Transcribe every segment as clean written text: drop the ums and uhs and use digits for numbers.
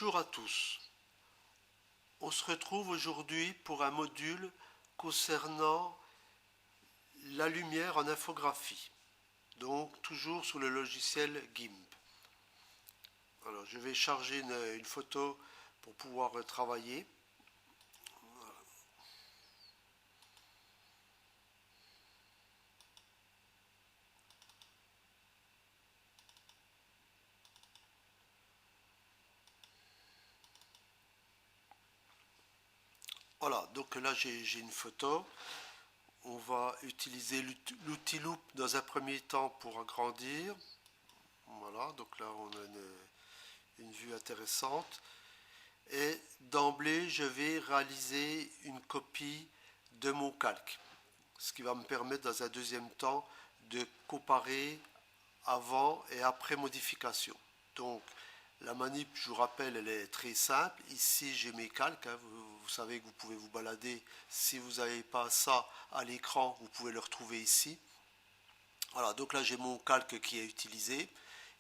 Bonjour à tous. On se retrouve aujourd'hui pour un module concernant la lumière en infographie. Donc toujours sur le logiciel GIMP. Alors je vais charger une photo pour pouvoir travailler. Voilà, donc là j'ai une photo. On va utiliser l'outil Loop dans un premier temps pour agrandir. Voilà, donc là on a une vue intéressante. Et d'emblée, je vais réaliser une copie de mon calque, ce qui va me permettre dans un deuxième temps de comparer avant et après modification. Donc la manip, je vous rappelle, elle est très simple. Ici, j'ai mes calques. Vous savez que vous pouvez vous balader. Si vous n'avez pas ça à l'écran, vous pouvez le retrouver ici. Voilà, donc là, j'ai mon calque qui est utilisé.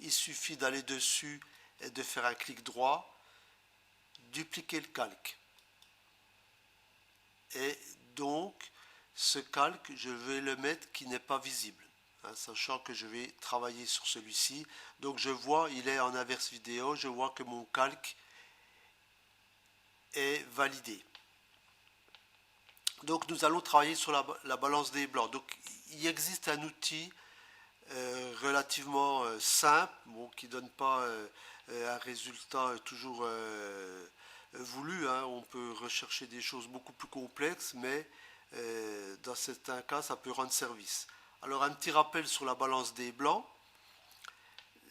Il suffit d'aller dessus et de faire un clic droit, dupliquer le calque. Et donc, ce calque, je vais le mettre qui n'est pas visible, sachant que je vais travailler sur celui-ci. Donc je vois, il est en inverse vidéo, je vois que mon calque est validé. Donc nous allons travailler sur la balance des blancs. Donc il existe un outil relativement simple, bon, qui ne donne pas un résultat toujours voulu. On peut rechercher des choses beaucoup plus complexes, mais dans certains cas, ça peut rendre service. Alors un petit rappel sur la balance des blancs.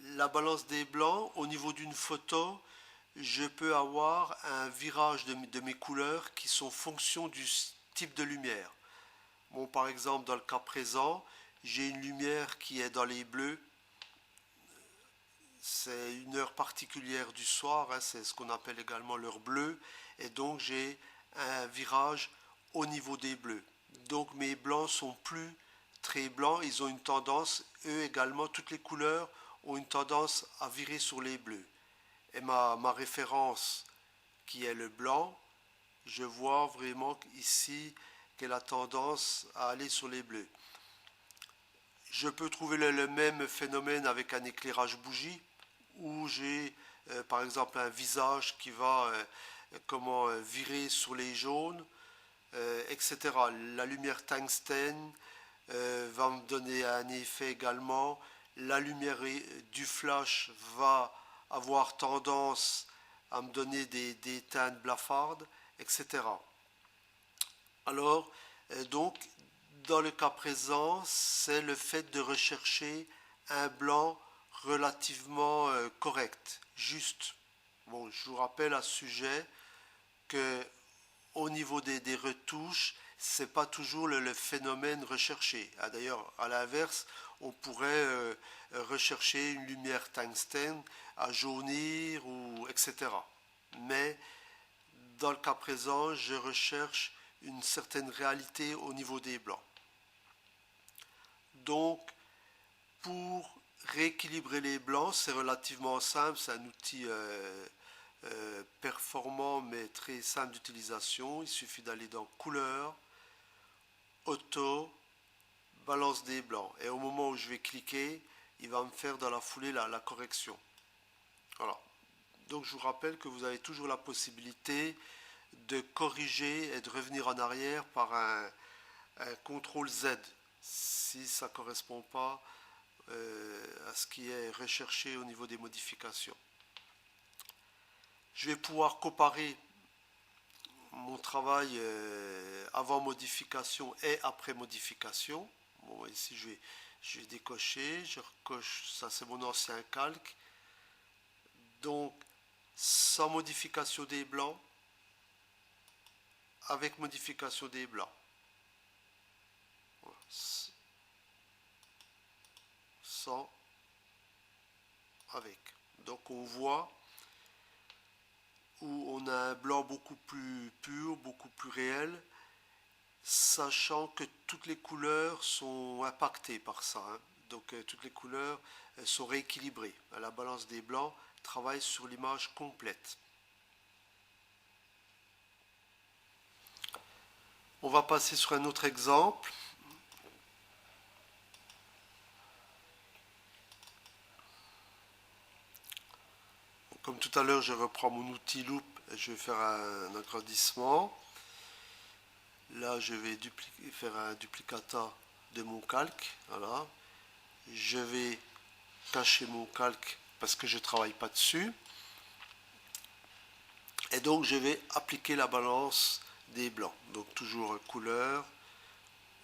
La balance des blancs, au niveau d'une photo, je peux avoir un virage de mes couleurs qui sont fonction du type de lumière. Bon, par exemple, dans le cas présent, j'ai une lumière qui est dans les bleus. C'est une heure particulière du soir, c'est ce qu'on appelle également l'heure bleue. Et donc j'ai un virage au niveau des bleus. Donc mes blancs sont plus très blancs, ils ont une tendance, eux également, toutes les couleurs ont une tendance à virer sur les bleus. Et ma référence qui est le blanc, je vois vraiment ici qu'elle a tendance à aller sur les bleus. Je peux trouver le même phénomène avec un éclairage bougie où j'ai par exemple un visage qui va virer sur les jaunes, etc. La lumière tungstène va me donner un effet également. La lumière du flash va avoir tendance à me donner des teintes blafardes, etc. Alors, donc, dans le cas présent, c'est le fait de rechercher un blanc relativement correct, juste. Bon, je vous rappelle à ce sujet que au niveau des retouches, c'est pas toujours le phénomène recherché. D'ailleurs, à l'inverse, on pourrait rechercher une lumière tungstène à jaunir ou etc. Mais dans le cas présent, je recherche une certaine réalité au niveau des blancs. Donc, pour rééquilibrer les blancs, c'est relativement simple, c'est un outil performant mais très simple d'utilisation. Il suffit d'aller dans couleur, auto, balance des blancs. Et au moment où je vais cliquer, il va me faire dans la foulée la correction. Voilà. Donc je vous rappelle que vous avez toujours la possibilité de corriger et de revenir en arrière par un CTRL Z si ça ne correspond pas à ce qui est recherché au niveau des modifications. Je vais pouvoir comparer mon travail avant modification et après modification. Bon, ici je vais décocher, je recoche, ça c'est mon ancien calque. Donc sans modification des blancs, avec modification des blancs. Voilà. Sans, avec. Donc on voit où on a un blanc beaucoup plus pur, beaucoup plus réel, sachant que toutes les couleurs sont impactées par ça. Donc toutes les couleurs sont rééquilibrées. La balance des blancs travaille sur l'image complète. On va passer sur un autre exemple. Comme tout à l'heure, je reprends mon outil loupe et je vais faire un agrandissement. Là, je vais faire un duplicata de mon calque. Voilà. Je vais cacher mon calque parce que je ne travaille pas dessus. Et donc, je vais appliquer la balance des blancs. Donc, toujours couleur,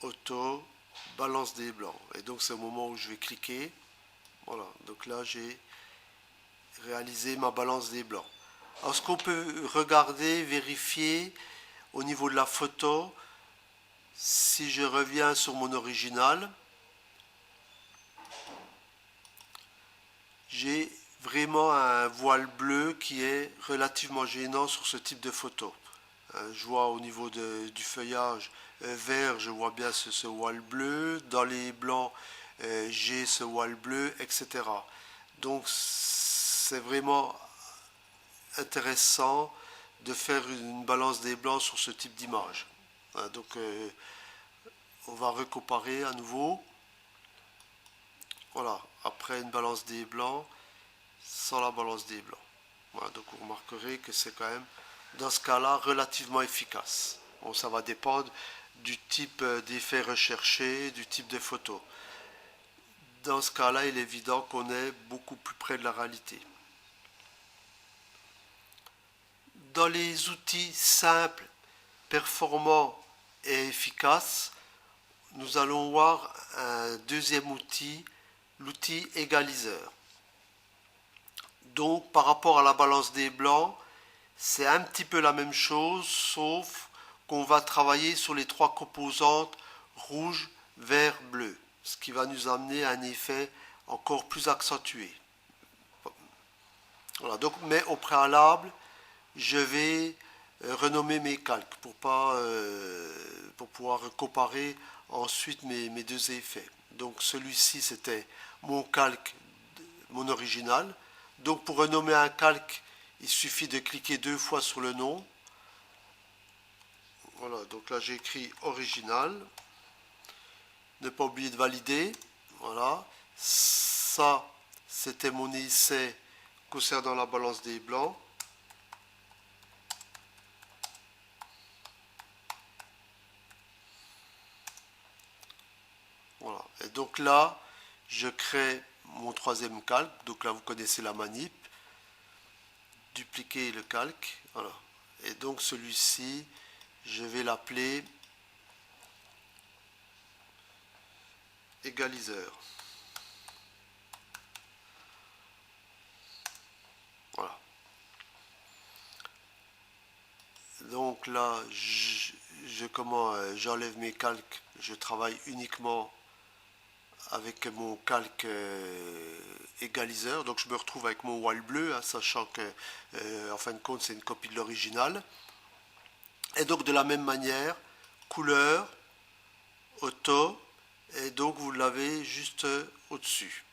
auto, balance des blancs. Et donc, c'est au moment où je vais cliquer. Voilà. Donc là, j'ai réalisé ma balance des blancs. Alors, ce qu'on peut regarder, vérifier au niveau de la photo, si je reviens sur mon original, j'ai vraiment un voile bleu qui est relativement gênant sur ce type de photo. Je vois au niveau du feuillage vert, je vois bien ce voile bleu. Dans les blancs, j'ai ce voile bleu, etc. Donc c'est vraiment intéressant de faire une balance des blancs sur ce type d'image. Donc on va recomparer à nouveau. Voilà, après une balance des blancs, sans la balance des blancs. Voilà, donc vous remarquerez que c'est quand même, dans ce cas-là, relativement efficace. Bon, ça va dépendre du type d'effet recherché, du type de photo. Dans ce cas-là, il est évident qu'on est beaucoup plus près de la réalité. Dans les outils simples, performants et efficaces, nous allons voir un deuxième outil, l'outil égaliseur. Donc par rapport à la balance des blancs, c'est un petit peu la même chose, sauf qu'on va travailler sur les trois composantes rouge, vert, bleu, ce qui va nous amener à un effet encore plus accentué. Voilà, donc, mais au préalable, je vais renommer mes calques pour pouvoir comparer ensuite mes deux effets. Donc celui-ci, c'était mon calque, mon original. Donc pour renommer un calque, il suffit de cliquer 2 fois sur le nom. Voilà, donc là j'ai écrit original. Ne pas oublier de valider. Voilà. Ça, c'était mon essai concernant la balance des blancs. Voilà. Et donc là, je crée mon troisième calque. Donc là, vous connaissez la manip. Dupliquer le calque. Voilà. Et donc celui-ci, je vais l'appeler égaliseur. Voilà. Donc là, j'enlève mes calques. Je travaille uniquement avec mon calque égaliseur. Donc je me retrouve avec mon voile bleu, hein, sachant que en fin de compte c'est une copie de l'original. Et donc de la même manière, couleur, auto, et donc vous l'avez juste au-dessus.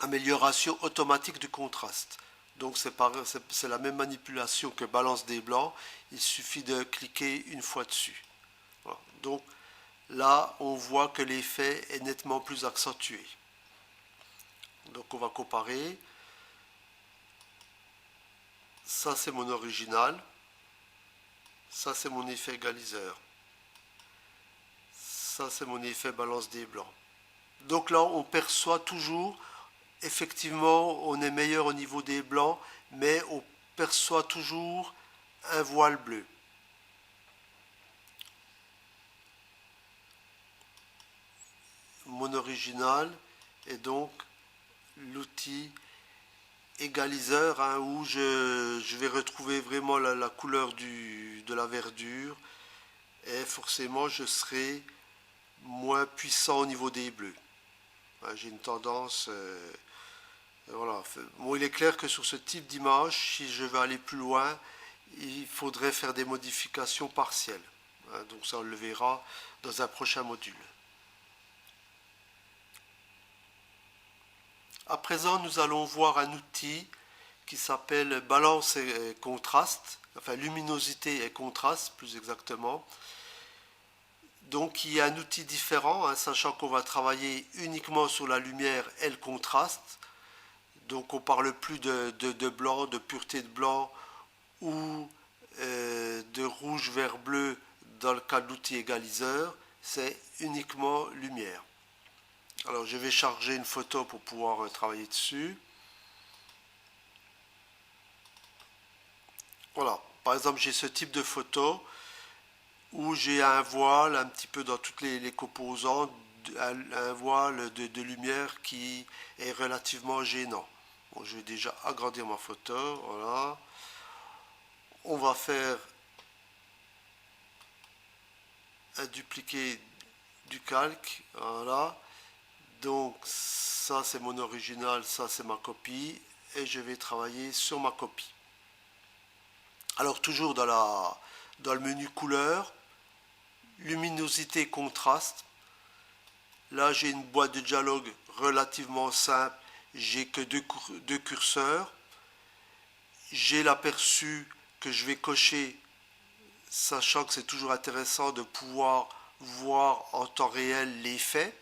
Amélioration automatique du contraste. Donc c'est la même manipulation que balance des blancs, il suffit de cliquer une fois dessus. Voilà. Donc là, on voit que l'effet est nettement plus accentué. Donc on va comparer. Ça c'est mon original. Ça c'est mon effet égaliseur. Ça c'est mon effet balance des blancs. Donc là on perçoit toujours, effectivement on est meilleur au niveau des blancs, mais on perçoit toujours un voile bleu. Mon original est donc l'outil égaliseur, hein, où je vais retrouver vraiment la couleur de la verdure, et forcément je serai moins puissant au niveau des bleus. J'ai une tendance, voilà. Bon, il est clair que sur ce type d'image, si je veux aller plus loin, il faudrait faire des modifications partielles. Donc ça on le verra dans un prochain module. À présent, nous allons voir un outil qui s'appelle balance et contraste. enfin luminosité et contraste plus exactement. Donc il y a un outil différent, hein, sachant qu'on va travailler uniquement sur la lumière et le contraste. Donc on parle plus de blanc, de pureté de blanc ou de rouge vers bleu dans le cas de l'outil égaliseur. C'est uniquement lumière. Alors je vais charger une photo pour pouvoir travailler dessus. Voilà, par exemple j'ai ce type de photo où j'ai un voile un petit peu dans toutes les composants, un voile de lumière qui est relativement gênant. Bon, je vais déjà agrandir ma photo, voilà. On va faire un dupliqué du calque, voilà. Donc ça c'est mon original, ça c'est ma copie, et je vais travailler sur ma copie. Alors toujours dans le menu couleur, luminosité contraste. Là j'ai une boîte de dialogue relativement simple, j'ai que deux curseurs. J'ai l'aperçu que je vais cocher, sachant que c'est toujours intéressant de pouvoir voir en temps réel l'effet.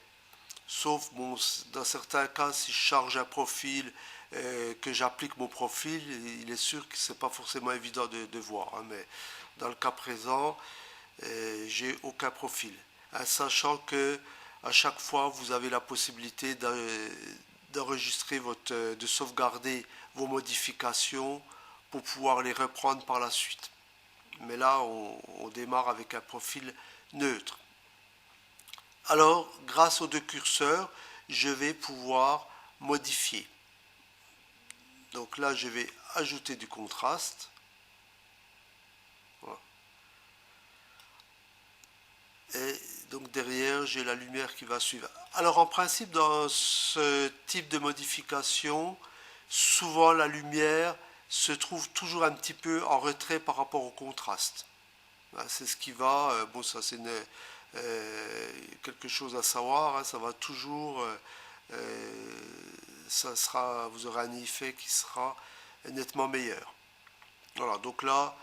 Sauf bon, dans certains cas, si je charge un profil, que j'applique mon profil, il est sûr que ce n'est pas forcément évident de voir. Hein, mais dans le cas présent, j'ai aucun profil. Hein, sachant que à chaque fois, vous avez la possibilité d'enregistrer de sauvegarder vos modifications pour pouvoir les reprendre par la suite. Mais là, on démarre avec un profil neutre. Alors, grâce aux deux curseurs, je vais pouvoir modifier. Donc là, je vais ajouter du contraste. Voilà. Et donc derrière, j'ai la lumière qui va suivre. Alors en principe, dans ce type de modification, souvent la lumière se trouve toujours un petit peu en retrait par rapport au contraste. C'est ce qui va, bon ça c'est quelque chose à savoir, hein, ça va toujours, vous aurez un effet qui sera nettement meilleur. Voilà, donc là,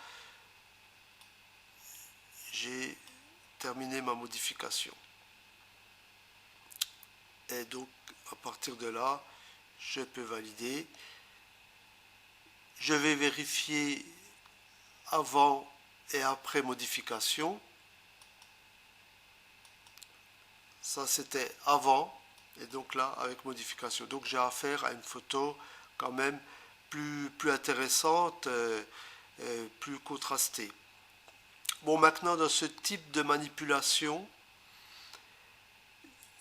j'ai terminé ma modification. Et donc, à partir de là, je peux valider. Je vais vérifier avant et après modification. Ça, c'était avant. Et donc là, avec modification. Donc, j'ai affaire à une photo quand même plus intéressante, plus contrastée. Bon, maintenant, dans ce type de manipulation,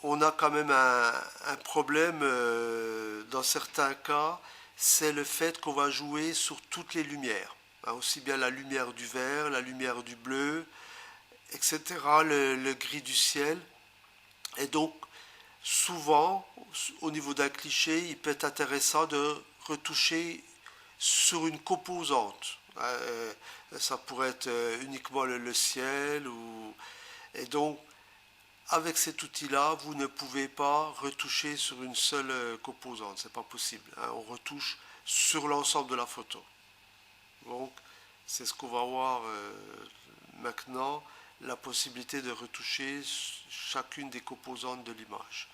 on a quand même un problème dans certains cas, c'est le fait qu'on va jouer sur toutes les lumières. Hein, aussi bien la lumière du vert, la lumière du bleu, etc., le gris du ciel. Et donc, souvent, au niveau d'un cliché, il peut être intéressant de retoucher sur une composante. Ça pourrait être uniquement le ciel. Et donc, avec cet outil-là, vous ne pouvez pas retoucher sur une seule composante. C'est pas possible. Hein. On retouche sur l'ensemble de la photo. Donc, c'est ce qu'on va voir maintenant, la possibilité de retoucher chacune des composantes de l'image.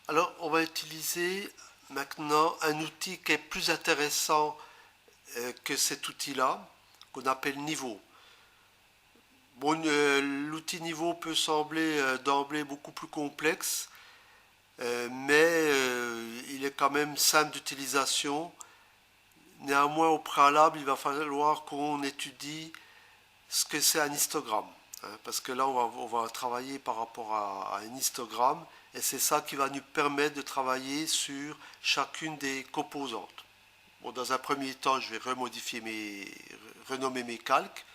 Alors, on va utiliser maintenant un outil qui est plus intéressant que cet outil-là, qu'on appelle niveau. Bon, l'outil niveau peut sembler d'emblée beaucoup plus complexe, mais il est quand même simple d'utilisation. Néanmoins, au préalable, il va falloir qu'on étudie ce que c'est un histogramme. Hein, parce que là, on va travailler par rapport à un histogramme, et c'est ça qui va nous permettre de travailler sur chacune des composantes. Bon, dans un premier temps, je vais renommer mes calques.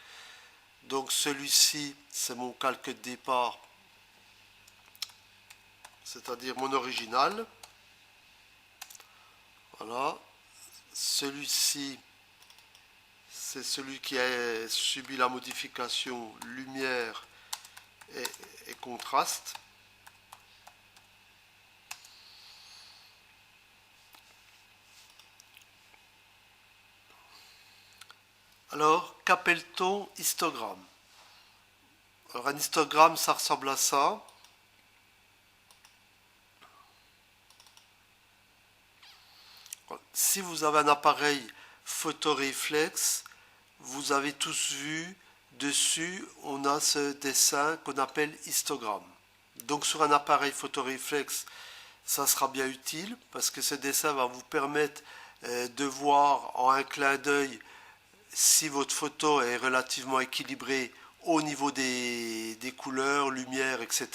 Donc celui-ci, c'est mon calque de départ, c'est-à-dire mon original. Voilà. Celui-ci, c'est celui qui a subi la modification lumière et contraste. Alors, qu'appelle-t-on histogramme? Alors, un histogramme, ça ressemble à ça. Si vous avez un appareil photoréflexe, vous avez tous vu, dessus, on a ce dessin qu'on appelle histogramme. Donc sur un appareil photoréflexe, ça sera bien utile parce que ce dessin va vous permettre de voir en un clin d'œil si votre photo est relativement équilibrée au niveau des couleurs, lumière, etc.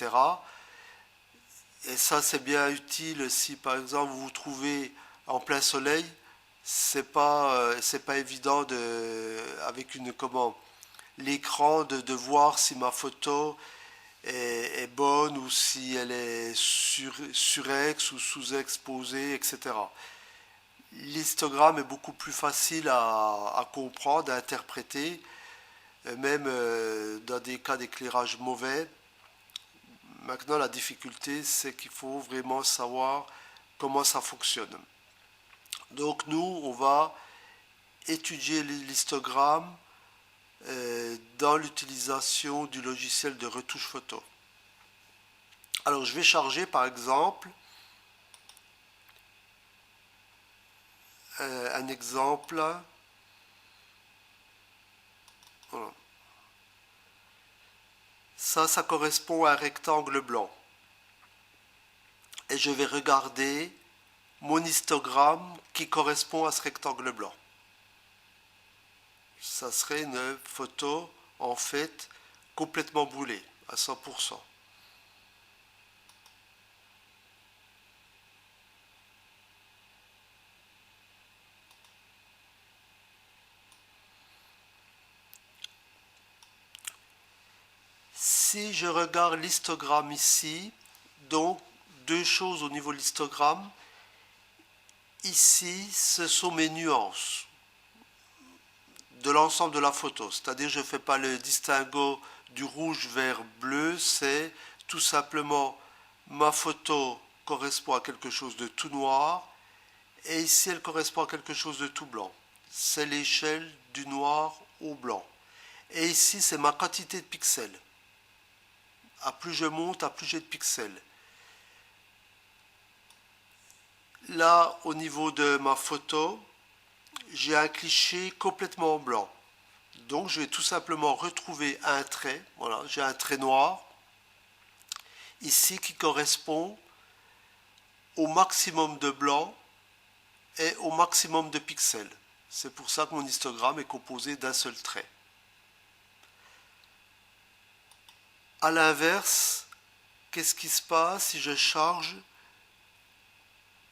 Et ça, c'est bien utile si par exemple vous vous trouvez en plein soleil. C'est pas évident avec l'écran de voir si ma photo est bonne ou si elle est surex ou sous-exposée, etc. L'histogramme est beaucoup plus facile à comprendre, à interpréter, même dans des cas d'éclairage mauvais. Maintenant, la difficulté, c'est qu'il faut vraiment savoir comment ça fonctionne. Donc nous, on va étudier l'histogramme dans l'utilisation du logiciel de retouche photo. Alors je vais charger par exemple un exemple. Voilà. Ça correspond à un rectangle blanc. Et je vais regarder mon histogramme qui correspond à ce rectangle blanc. Ça serait une photo en fait complètement brûlée à 100%. Si je regarde l'histogramme ici, donc deux choses au niveau de l'histogramme. Ici, ce sont mes nuances de l'ensemble de la photo. C'est-à-dire, je ne fais pas le distinguo du rouge vers bleu, c'est tout simplement ma photo correspond à quelque chose de tout noir et ici elle correspond à quelque chose de tout blanc. C'est l'échelle du noir au blanc. Et ici, c'est ma quantité de pixels. À plus je monte, à plus j'ai de pixels. Là, au niveau de ma photo, j'ai un cliché complètement blanc. Donc je vais tout simplement retrouver un trait. Voilà, j'ai un trait noir ici qui correspond au maximum de blanc et au maximum de pixels. C'est pour ça que mon histogramme est composé d'un seul trait. A l'inverse, qu'est-ce qui se passe si je charge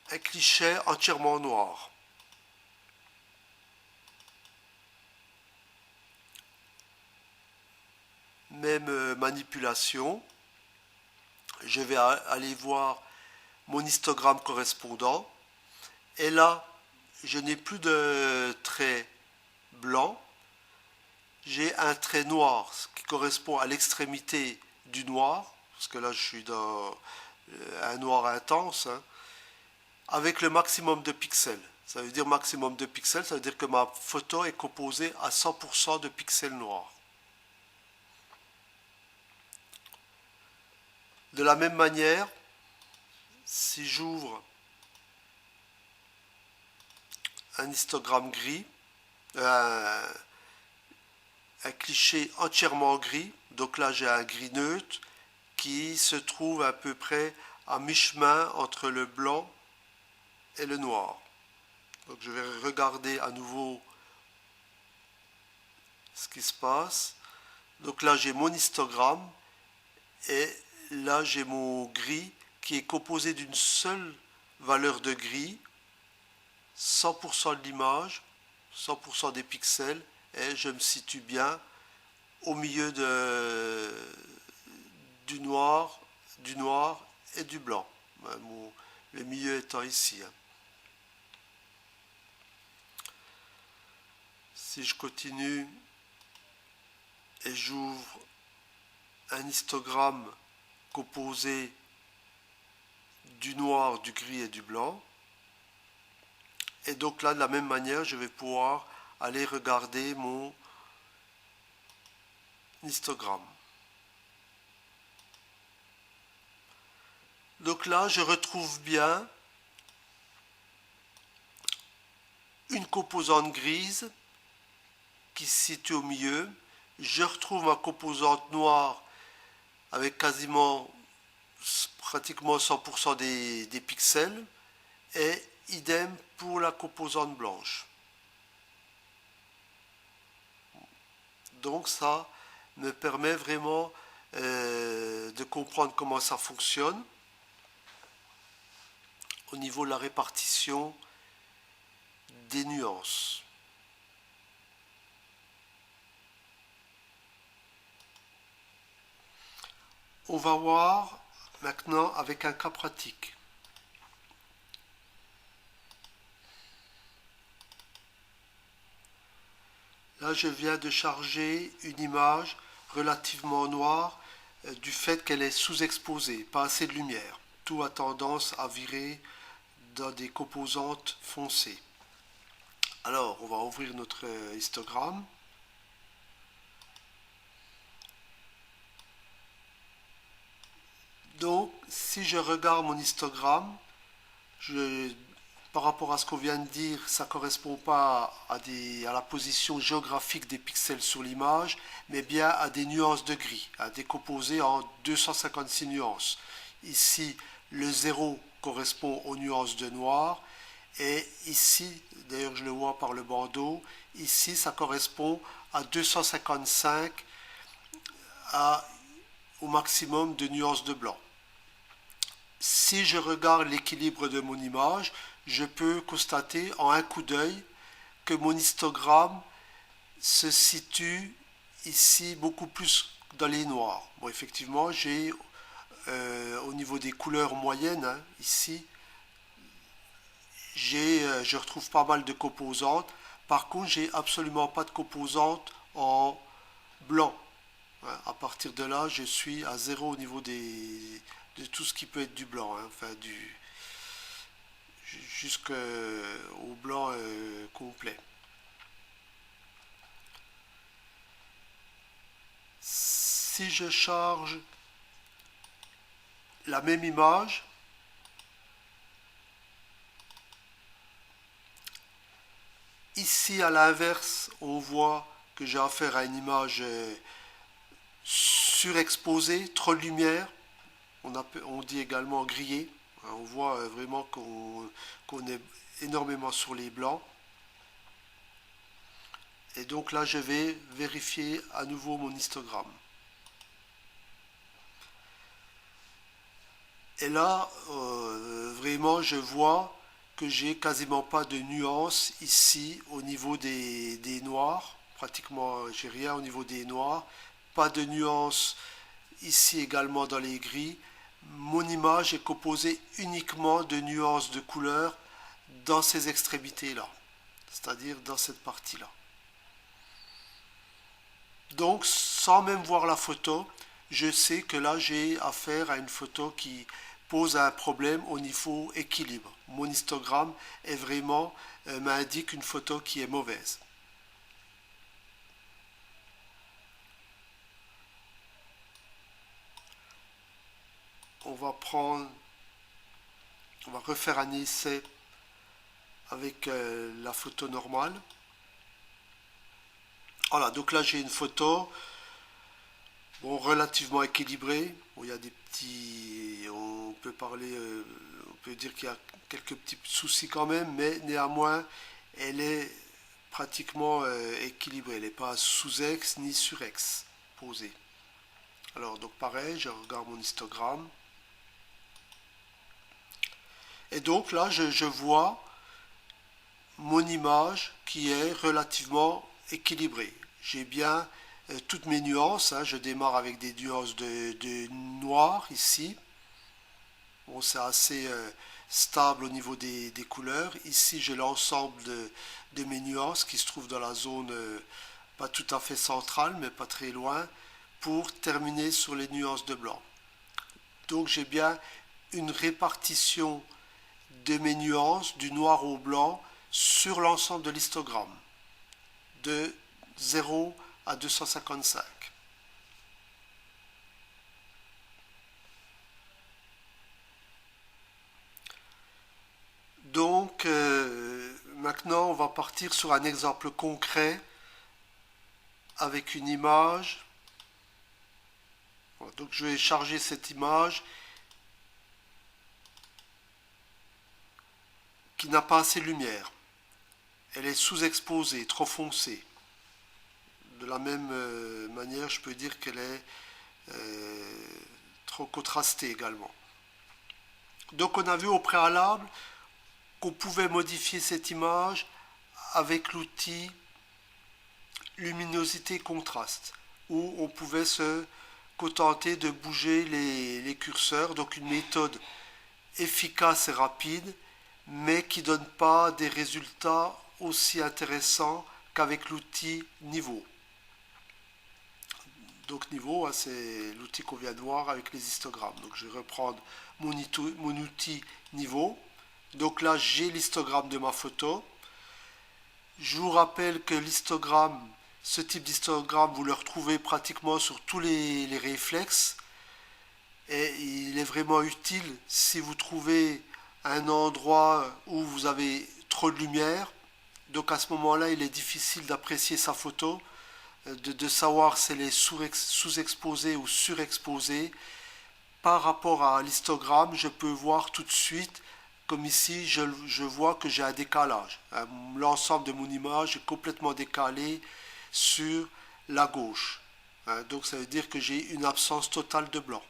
un cliché entièrement noir? Même manipulation. Je vais aller voir mon histogramme correspondant. Et là, je n'ai plus de trait blanc. J'ai un trait noir qui correspond à l'extrémité du noir. Parce que là, je suis dans un noir intense. Hein, avec le maximum de pixels. Ça veut dire maximum de pixels, ça veut dire que ma photo est composée à 100% de pixels noirs. De la même manière, si j'ouvre un histogramme gris, un cliché entièrement gris, donc là j'ai un gris neutre qui se trouve à peu près à mi-chemin entre le blanc et le noir. Donc je vais regarder à nouveau ce qui se passe. Donc là j'ai mon histogramme et là j'ai mon gris qui est composé d'une seule valeur de gris, 100% de l'image, 100% des pixels, et je me situe bien au milieu du noir et du blanc. Le milieu étant ici. Si je continue et j'ouvre un histogramme composé du noir, du gris et du blanc. Et donc là, de la même manière, je vais pouvoir aller regarder mon histogramme. Donc là, je retrouve bien une composante grise qui se situe au milieu. Je retrouve ma composante noire avec pratiquement 100% des pixels, et idem pour la composante blanche. Donc ça me permet vraiment de comprendre comment ça fonctionne au niveau de la répartition des nuances. On va voir maintenant avec un cas pratique. Là, je viens de charger une image relativement noire du fait qu'elle est sous-exposée, pas assez de lumière. Tout a tendance à virer dans des composantes foncées. Alors, on va ouvrir notre histogramme. Donc, si je regarde mon histogramme, par rapport à ce qu'on vient de dire, ça ne correspond pas à la position géographique des pixels sur l'image, mais bien à des nuances de gris, à décomposer en 256 nuances. Ici, le 0 correspond aux nuances de noir, et ici, d'ailleurs je le vois par le bandeau, ici ça correspond à 255 au maximum de nuances de blanc. Si je regarde l'équilibre de mon image, je peux constater en un coup d'œil que mon histogramme se situe ici beaucoup plus dans les noirs. Bon, effectivement, j'ai au niveau des couleurs moyennes, hein, ici, je retrouve pas mal de composantes. Par contre, j'ai absolument pas de composantes en blanc. À partir de là, je suis à zéro au niveau de tout ce qui peut être du blanc, hein, enfin jusqu'au blanc complet. Si je charge la même image, ici à l'inverse, on voit que j'ai affaire à une image surexposée, trop de lumière. On dit également grillé. On voit vraiment qu'on est énormément sur les blancs. Et donc là, je vais vérifier à nouveau mon histogramme. Et là, vraiment, je vois que j'ai quasiment pas de nuances ici au niveau des noirs. Pratiquement, j'ai rien au niveau des noirs. Pas de nuances ici également dans les gris. Mon image est composée uniquement de nuances de couleurs dans ces extrémités-là, c'est-à-dire dans cette partie-là. Donc, sans même voir la photo, je sais que là, j'ai affaire à une photo qui pose un problème au niveau équilibre. Mon histogramme est vraiment m'indique une photo qui est mauvaise. On va refaire un essai avec la photo normale. Voilà, donc là j'ai une photo relativement équilibrée. Bon, il y a des petits, on peut dire qu'il y a quelques petits soucis quand même, mais néanmoins elle est pratiquement équilibrée. Elle n'est pas sous-ex ni sur-ex posée. Alors donc pareil, je regarde mon histogramme. Et donc là, je vois mon image qui est relativement équilibrée. J'ai bien toutes mes nuances. Hein. Je démarre avec des nuances de noir ici. Bon, c'est assez stable au niveau des couleurs. Ici, j'ai l'ensemble de mes nuances qui se trouvent dans la zone pas tout à fait centrale, mais pas très loin, pour terminer sur les nuances de blanc. Donc j'ai bien une répartition de mes nuances du noir au blanc sur l'ensemble de l'histogramme. de 0 à 255. Donc, maintenant, on va partir sur un exemple concret avec une image. Voilà, donc, je vais charger cette image qui n'a pas assez de lumière. Elle est sous-exposée, trop foncée. De la même manière, je peux dire qu'elle est trop contrastée également. Donc, on a vu au préalable qu'on pouvait modifier cette image avec l'outil luminosité contraste, où on pouvait se contenter de bouger les curseurs, donc une méthode efficace et rapide, mais qui ne donne pas des résultats aussi intéressants qu'avec l'outil niveau. Donc niveau, c'est l'outil qu'on vient de voir avec les histogrammes. Donc je vais reprendre mon outil niveau. Donc là, j'ai l'histogramme de ma photo. Je vous rappelle que l'histogramme, ce type d'histogramme, vous le retrouvez pratiquement sur tous les réflexes. Et il est vraiment utile si vous trouvez un endroit où vous avez trop de lumière. Donc à ce moment-là, il est difficile d'apprécier sa photo, de savoir si elle est sous-exposée ou surexposée. Par rapport à l'histogramme, je peux voir tout de suite, comme ici, je vois que j'ai un décalage. L'ensemble de mon image est complètement décalé sur la gauche. Donc ça veut dire que j'ai une absence totale de blanc.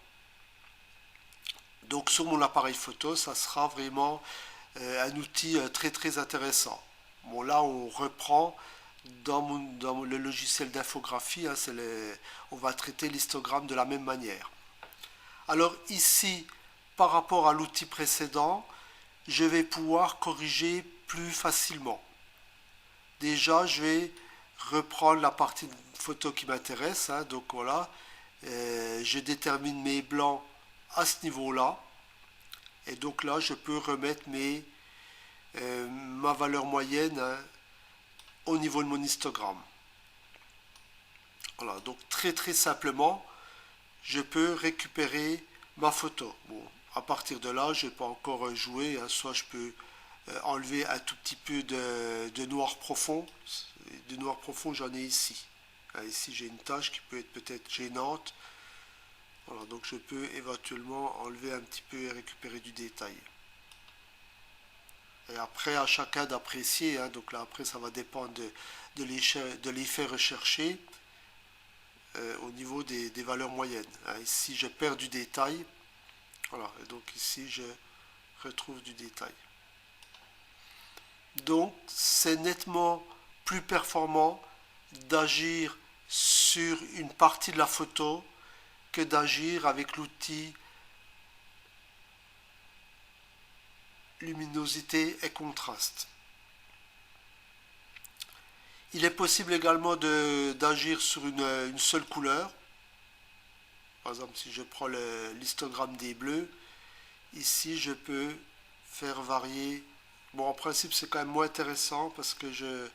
Donc sur mon appareil photo, ça sera vraiment un outil très très intéressant. Bon, là, on reprend dans le logiciel d'infographie, on va traiter l'histogramme de la même manière. Alors ici, par rapport à l'outil précédent, je vais pouvoir corriger plus facilement. Déjà, je vais reprendre la partie photo qui m'intéresse. Donc voilà, je détermine mes blancs à ce niveau-là. Et donc là, je peux remettre ma valeur moyenne au niveau de mon histogramme. Voilà, donc très très simplement, je peux récupérer ma photo. Bon, à partir de là, je n'ai pas encore joué. Soit je peux enlever un tout petit peu de noir profond. De noir profond, j'en ai ici. Ici, j'ai une tache qui peut être peut-être gênante. Voilà, donc je peux éventuellement enlever un petit peu et récupérer du détail. Et après, à chacun d'apprécier. Donc là, après, ça va dépendre de l'effet recherché au niveau des valeurs moyennes. Ici, je perds du détail. Voilà, et donc ici, je retrouve du détail. Donc, c'est nettement plus performant d'agir sur une partie de la photo que d'agir avec l'outil luminosité et contraste. Il est possible également d'agir sur une seule couleur. Par exemple, si je prends l'histogramme des bleus, ici je peux faire varier. Bon, en principe, c'est quand même moins intéressant parce que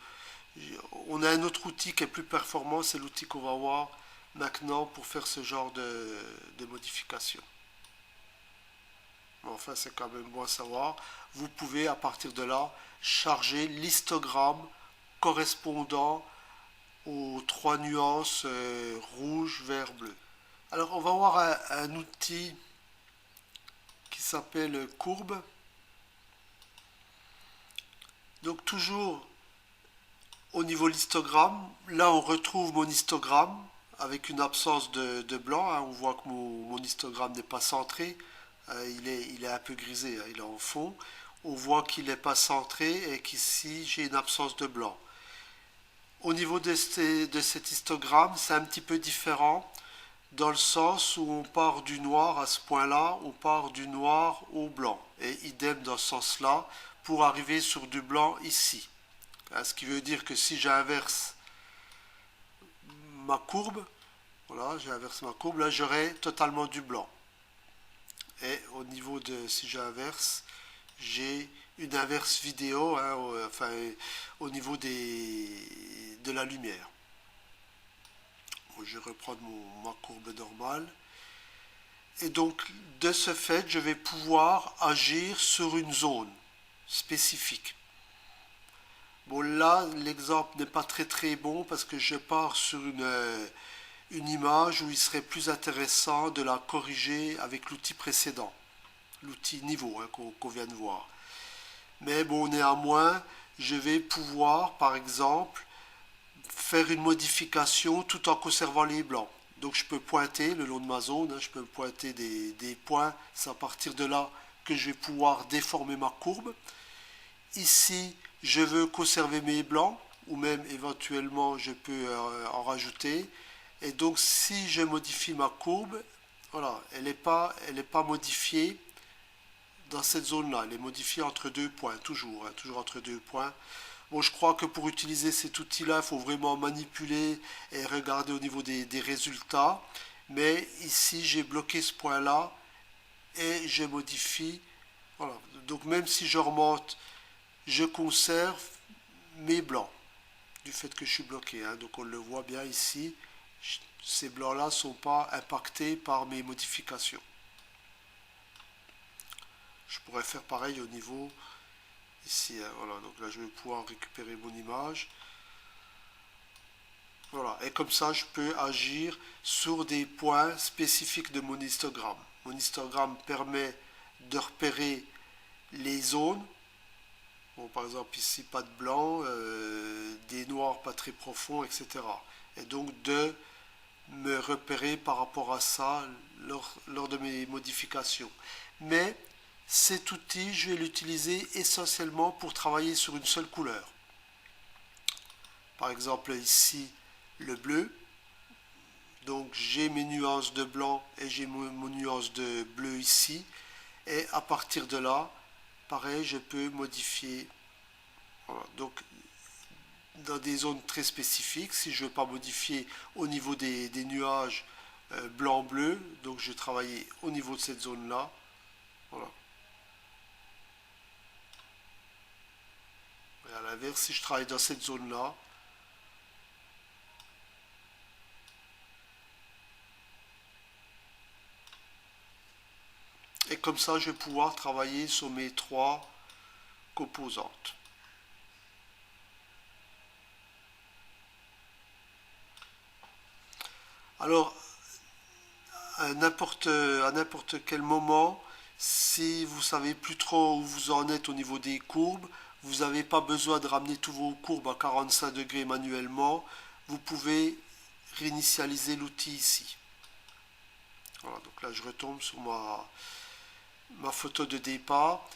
on a un autre outil qui est plus performant, c'est l'outil qu'on va voir maintenant pour faire ce genre de modification. Mais enfin, c'est quand même bon à savoir. Vous pouvez à partir de là charger l'histogramme correspondant aux trois nuances rouge, vert, bleu. Alors on va voir un outil qui s'appelle courbe. Donc toujours au niveau de l'histogramme, là on retrouve mon histogramme avec une absence de blanc. On voit que mon histogramme n'est pas centré. Il est un peu grisé, il est en fond. On voit qu'il n'est pas centré et qu'ici j'ai une absence de blanc. Au niveau de cet histogramme, c'est un petit peu différent dans le sens où on part du noir à ce point-là, on part du noir au blanc. Et idem dans ce sens-là pour arriver sur du blanc ici. Ce qui veut dire que si j'inverse ma courbe, voilà, j'inverse ma courbe, là j'aurai totalement du blanc. Et au niveau de, si j'inverse, j'ai une inverse vidéo, hein, enfin, au niveau de la lumière. Bon, je vais reprendre ma courbe normale. Et donc, de ce fait, je vais pouvoir agir sur une zone spécifique. Bon, là, l'exemple n'est pas très très bon parce que je pars sur une image où il serait plus intéressant de la corriger avec l'outil précédent, l'outil niveau, hein, qu'on vient de voir. Mais bon, néanmoins, je vais pouvoir, par exemple, faire une modification tout en conservant les blancs. Donc je peux pointer le long de ma zone, hein, je peux pointer des points, c'est à partir de là que je vais pouvoir déformer ma courbe. Ici, je veux conserver mes blancs, ou même éventuellement je peux en rajouter. Et donc si je modifie ma courbe, voilà, elle n'est pas modifiée dans cette zone-là, elle est modifiée entre deux points, toujours, hein, toujours entre deux points. Bon, je crois que pour utiliser cet outil-là, il faut vraiment manipuler et regarder au niveau des résultats. Mais ici, j'ai bloqué ce point-là et je modifie. Voilà. Donc même si je remonte, je conserve mes blancs du fait que je suis bloqué, hein. Donc on le voit bien ici. Ces blancs-là ne sont pas impactés par mes modifications. Je pourrais faire pareil au niveau ici, hein. Voilà, donc là je vais pouvoir récupérer mon image. Voilà, et comme ça je peux agir sur des points spécifiques de mon histogramme. Mon histogramme permet de repérer les zones. Bon, par exemple ici pas de blanc, des noirs pas très profonds, etc. Et donc de me repérer par rapport à ça lors de mes modifications. Mais cet outil, je vais l'utiliser essentiellement pour travailler sur une seule couleur. Par exemple ici, le bleu. Donc j'ai mes nuances de blanc et j'ai mon nuance de bleu ici. Et à partir de là, pareil, je peux modifier. Voilà. Donc dans des zones très spécifiques, si je ne veux pas modifier au niveau des nuages blanc-bleu, donc je vais travailler au niveau de cette zone-là. Voilà. Et à l'inverse, si je travaille dans cette zone-là, et comme ça, je vais pouvoir travailler sur mes trois composantes. Alors, à n'importe quel moment, si vous savez plus trop où vous en êtes au niveau des courbes, vous n'avez pas besoin de ramener tous vos courbes à 45 degrés manuellement. Vous pouvez réinitialiser l'outil ici. Voilà, donc là je retombe sur ma photo de départ.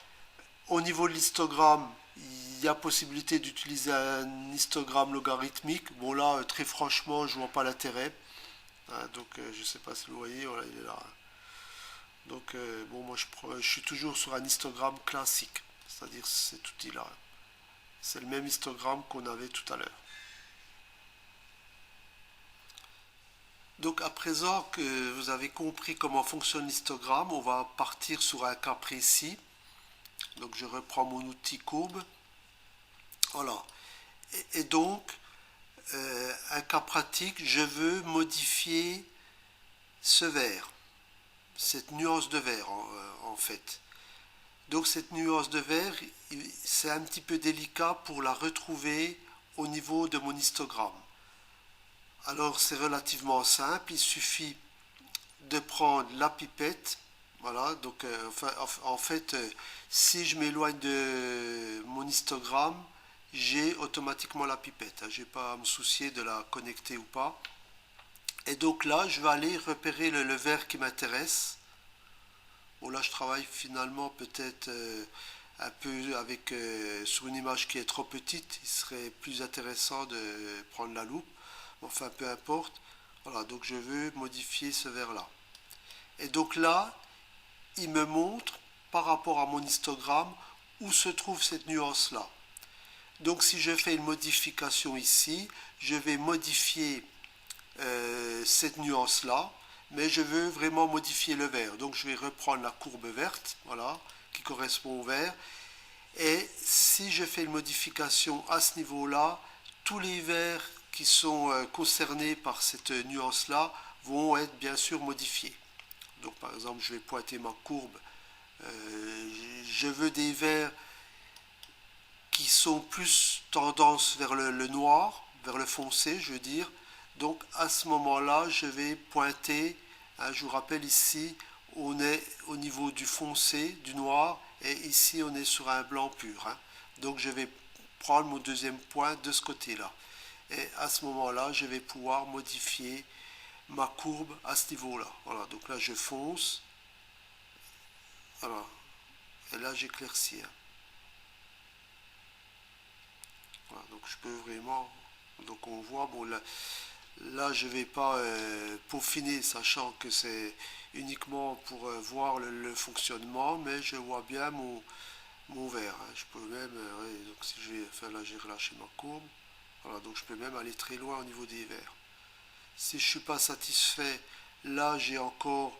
Au niveau de l'histogramme, il y a possibilité d'utiliser un histogramme logarithmique. Bon là, très franchement, je ne vois pas l'intérêt. Donc je ne sais pas si vous voyez, voilà, il est là. Donc bon, moi je suis toujours sur un histogramme classique, c'est-à-dire cet outil-là. C'est le même histogramme qu'on avait tout à l'heure. Donc à présent que vous avez compris comment fonctionne l'histogramme, on va partir sur un cas précis. Donc je reprends mon outil courbe. Voilà. Et donc, un cas pratique, je veux modifier ce vert, cette nuance de vert en fait. Donc cette nuance de vert, c'est un petit peu délicat pour la retrouver au niveau de mon histogramme. Alors c'est relativement simple, il suffit de prendre la pipette. Voilà, donc en fait, si je m'éloigne de mon histogramme, j'ai automatiquement la pipette. Je n'ai pas à me soucier de la connecter ou pas. Et donc là, je vais aller repérer le vert qui m'intéresse. Bon, là, je travaille finalement peut-être un peu avec sur une image qui est trop petite. Il serait plus intéressant de prendre la loupe. Enfin, peu importe. Voilà, donc je veux modifier ce vert-là. Et donc là, il me montre par rapport à mon histogramme où se trouve cette nuance-là. Donc si je fais une modification ici, je vais modifier cette nuance-là, mais je veux vraiment modifier le vert. Donc je vais reprendre la courbe verte, voilà, qui correspond au vert. Et si je fais une modification à ce niveau-là, tous les vers qui sont concernés par cette nuance-là vont être bien sûr modifiés. Donc par exemple, je vais pointer ma courbe. Je veux des vers qui sont plus tendance vers le noir, vers le foncé, je veux dire. Donc à ce moment-là, je vais pointer, hein, je vous rappelle ici, on est au niveau du foncé, du noir, et ici on est sur un blanc pur. Hein. Donc je vais prendre mon deuxième point de ce côté-là. Et à ce moment-là, je vais pouvoir modifier ma courbe à ce niveau-là. Voilà, donc là je fonce, voilà, et là j'éclaircis. Hein. Voilà, donc je peux vraiment, donc on voit, bon là je vais pas peaufiner, sachant que c'est uniquement pour voir le fonctionnement, mais je vois bien mon verre. Hein. Je peux même, ouais, donc si je vais, enfin là j'ai relâché ma courbe, voilà, donc je peux même aller très loin au niveau des verres. Si je ne suis pas satisfait, là j'ai encore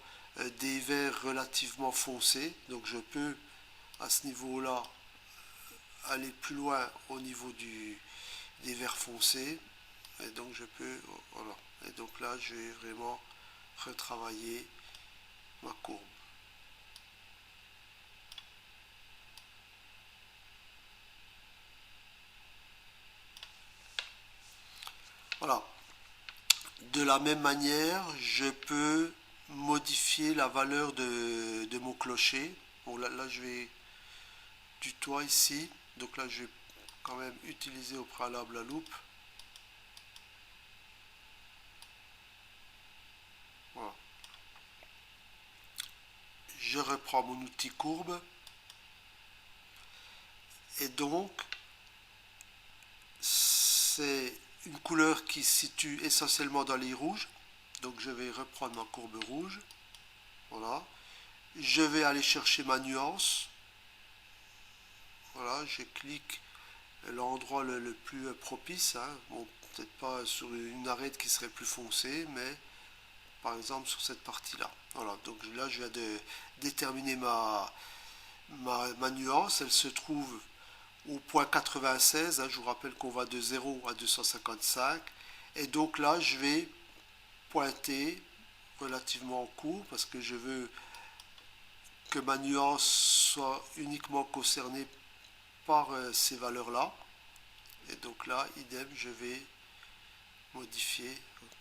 des verres relativement foncés, donc je peux à ce niveau-là aller plus loin au niveau des verres foncés, et donc je peux, voilà, et donc là je vais vraiment retravailler ma courbe. Voilà. De la même manière, je peux modifier la valeur de mon clocher. Bon, là, je vais du toit ici. Donc là, je vais quand même utiliser au préalable la loupe. Voilà. Je reprends mon outil courbe. Et donc, c'est une couleur qui se situe essentiellement dans les rouges. Donc je vais reprendre ma courbe rouge. Voilà. Je vais aller chercher ma nuance. Voilà, je clique l'endroit le plus propice. Hein. Bon, peut-être pas sur une arête qui serait plus foncée, mais par exemple sur cette partie-là. Voilà, donc là je viens de déterminer ma nuance. Elle se trouve au point 96. Hein. Je vous rappelle qu'on va de 0 à 255. Et donc là, je vais pointer relativement court parce que je veux que ma nuance soit uniquement concernée par ces valeurs-là. Et donc là, idem, je vais modifier.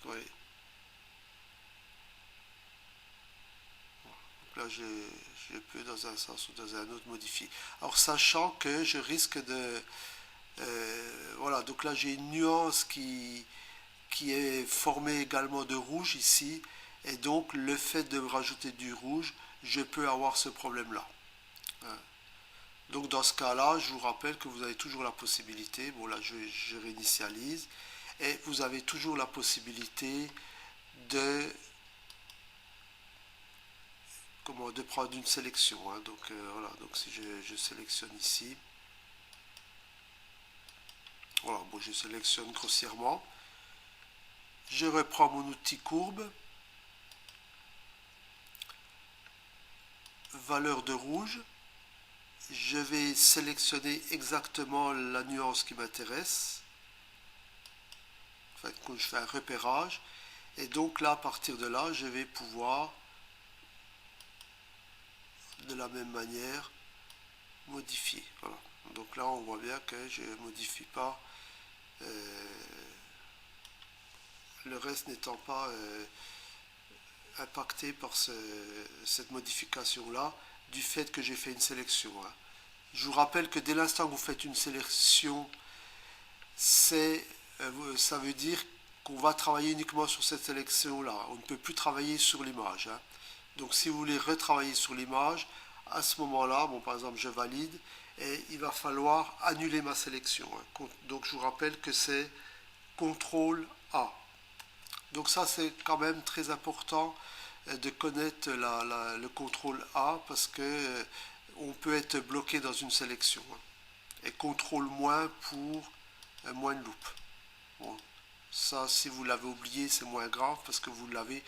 Ouais. Donc là, je peux dans un sens ou dans un autre modifier. Alors, sachant que je risque de... voilà, donc là, j'ai une nuance qui est formée également de rouge ici. Et donc, le fait de rajouter du rouge, je peux avoir ce problème-là. Hein. Donc dans ce cas-là, je vous rappelle que vous avez toujours la possibilité, bon là je réinitialise, et vous avez toujours la possibilité de, de prendre une sélection. Hein. Donc voilà, donc si je sélectionne ici, voilà, bon je sélectionne grossièrement, je reprends mon outil courbe, valeur de rouge, je vais sélectionner exactement la nuance qui m'intéresse, en fait quand je fais un repérage, et donc là à partir de là je vais pouvoir de la même manière modifier. Voilà. Donc là on voit bien que je ne modifie pas, le reste n'étant pas impacté par cette modification là du fait que j'ai fait une sélection. Hein. Je vous rappelle que dès l'instant que vous faites une sélection, ça veut dire qu'on va travailler uniquement sur cette sélection là. On ne peut plus travailler sur l'image. Hein. Donc si vous voulez retravailler sur l'image, à ce moment-là, bon, par exemple, je valide et il va falloir annuler ma sélection. Hein. Donc je vous rappelle que c'est CTRL A. Donc ça, c'est quand même très important de connaître le CTRL A parce que on peut être bloqué dans une sélection. Hein. Et CTRL- pour moins de loupe. Bon, ça, si vous l'avez oublié, c'est moins grave parce que vous l'avez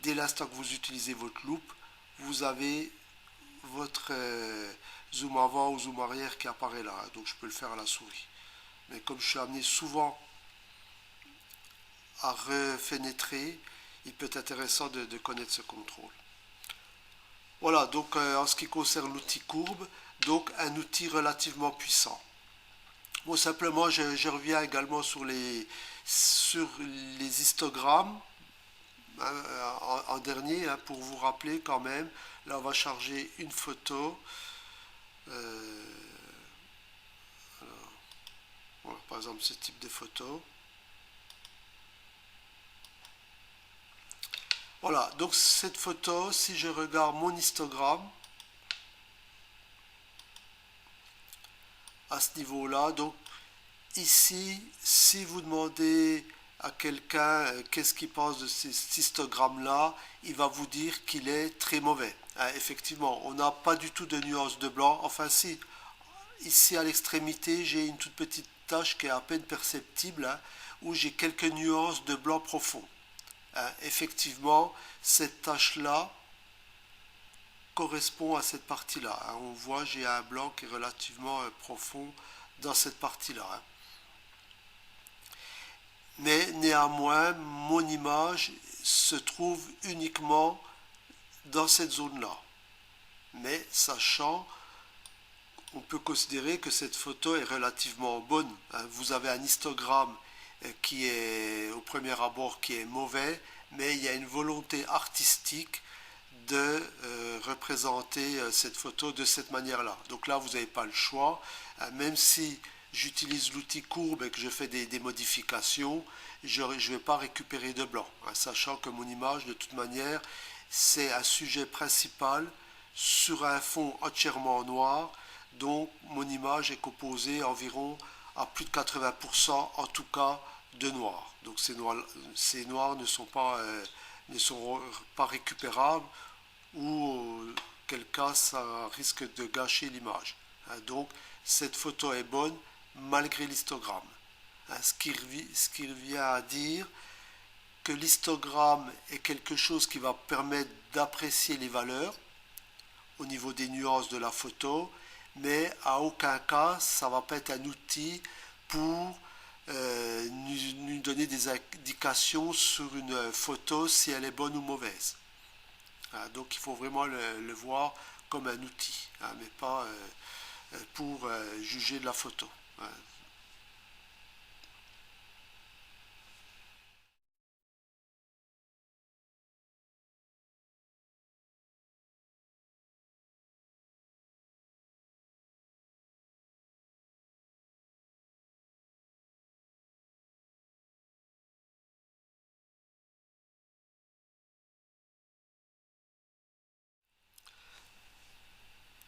dès l'instant que vous utilisez votre loupe, vous avez votre zoom avant ou zoom arrière qui apparaît là, hein. Donc je peux le faire à la souris. Mais comme je suis amené souvent à refénétrer, il peut être intéressant de connaître ce contrôle. Voilà, donc en ce qui concerne l'outil courbe, donc un outil relativement puissant. Bon, simplement, je reviens également sur les histogrammes, hein, en dernier, hein, pour vous rappeler quand même. Là, on va charger une photo. Euh, voilà, par exemple, ce type de photo. Voilà, donc cette photo, si je regarde mon histogramme, à ce niveau-là, donc ici, si vous demandez à quelqu'un qu'est-ce qu'il pense de cet histogramme-là, il va vous dire qu'il est très mauvais. Hein, effectivement, on n'a pas du tout de nuance de blanc. Enfin, si, ici à l'extrémité, j'ai une toute petite tache qui est à peine perceptible, hein, où j'ai quelques nuances de blanc profond. Hein, effectivement, cette tache-là correspond à cette partie-là. Hein. On voit, j'ai un blanc qui est relativement profond dans cette partie-là. Hein. Mais néanmoins, mon image se trouve uniquement dans cette zone-là. Mais sachant, on peut considérer que cette photo est relativement bonne. Hein. Vous avez un histogramme qui est au premier abord qui est mauvais, mais il y a une volonté artistique de représenter cette photo de cette manière-là. Donc là, vous n'avez pas le choix. Hein, même si j'utilise l'outil courbe et que je fais des modifications, je ne vais pas récupérer de blanc, hein, sachant que mon image, de toute manière, c'est un sujet principal sur un fond entièrement noir, donc mon image est composée environ à plus de 80% en tout cas de noir. Donc ces noirs ne sont pas récupérables ou quel cas ça risque de gâcher l'image. Hein, donc cette photo est bonne malgré l'histogramme. Hein, ce qui revient à dire que l'histogramme est quelque chose qui va permettre d'apprécier les valeurs au niveau des nuances de la photo, mais à aucun cas ça va pas être un outil pour nous donner des indications sur une photo si elle est bonne ou mauvaise. Hein, donc il faut vraiment le voir comme un outil, hein, mais pas pour juger de la photo. Hein.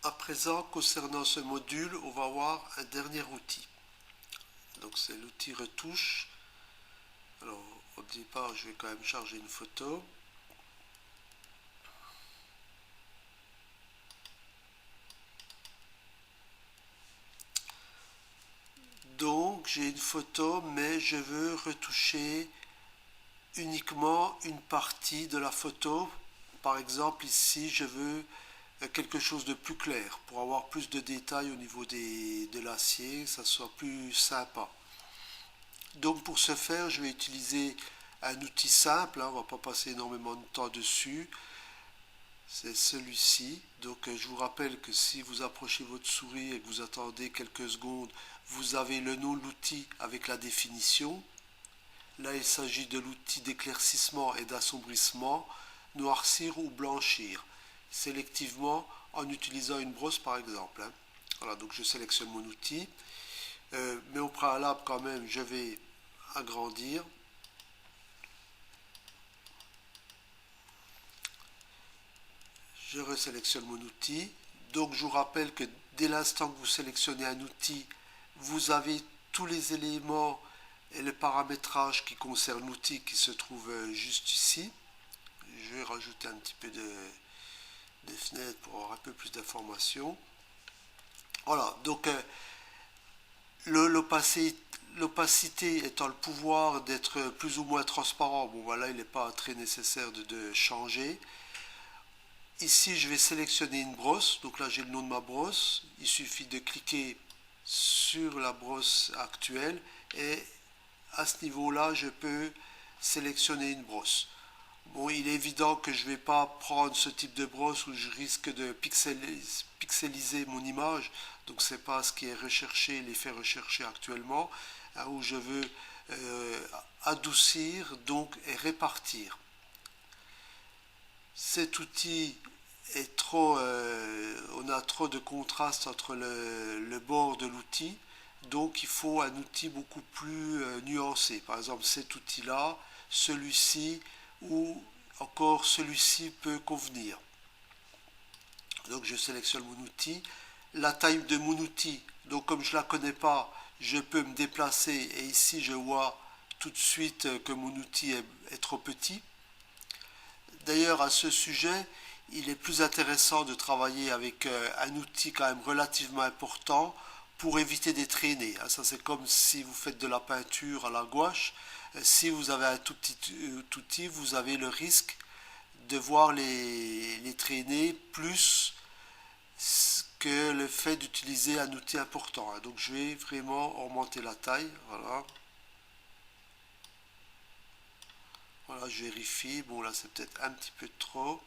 À présent, concernant ce module, on va voir un dernier outil. Donc c'est l'outil retouche. Alors au départ, je vais quand même charger une photo. Donc j'ai une photo, mais je veux retoucher uniquement une partie de la photo. Par exemple, ici, je veux quelque chose de plus clair pour avoir plus de détails au niveau de l'acier, que ça soit plus sympa. Donc pour ce faire, je vais utiliser un outil simple, hein, on ne va pas passer énormément de temps dessus. C'est celui-ci. Donc je vous rappelle que si vous approchez votre souris et que vous attendez quelques secondes, vous avez le nom de l'outil avec la définition. Là, il s'agit de l'outil d'éclaircissement et d'assombrissement, noircir ou blanchir, sélectivement en utilisant une brosse par exemple. Hein. Voilà, donc je sélectionne mon outil. Mais au préalable quand même, je vais agrandir. Je resélectionne mon outil. Donc je vous rappelle que dès l'instant que vous sélectionnez un outil, vous avez tous les éléments et le paramétrage qui concerne l'outil qui se trouve juste ici. Je vais rajouter un petit peu de fenêtres pour avoir un peu plus d'informations. Voilà, donc l'opacité étant le pouvoir d'être plus ou moins transparent, bon voilà, il n'est pas très nécessaire de changer. Ici, je vais sélectionner une brosse. Donc là, j'ai le nom de ma brosse. Il suffit de cliquer sur la brosse actuelle et à ce niveau-là, je peux sélectionner une brosse. Bon, il est évident que je ne vais pas prendre ce type de brosse où je risque de pixeliser mon image. Donc, ce n'est pas ce qui est recherché, l'effet recherché actuellement, hein, où je veux adoucir donc et répartir. Cet outil est trop, on a trop de contraste entre le bord de l'outil, donc il faut un outil beaucoup plus nuancé. Par exemple, cet outil-là, celui-ci ou encore celui-ci peut convenir. Donc je sélectionne mon outil. La taille de mon outil, donc comme je ne la connais pas, je peux me déplacer et ici je vois tout de suite que mon outil est trop petit. D'ailleurs, à ce sujet, il est plus intéressant de travailler avec un outil quand même relativement important pour éviter des traînées. Ça, c'est comme si vous faites de la peinture à la gouache. Si vous avez un tout petit outil, vous avez le risque de voir les traînées plus que le fait d'utiliser un outil important. Donc, je vais vraiment augmenter la taille. Voilà. Voilà, je vérifie. Bon, là, c'est peut-être un petit peu trop.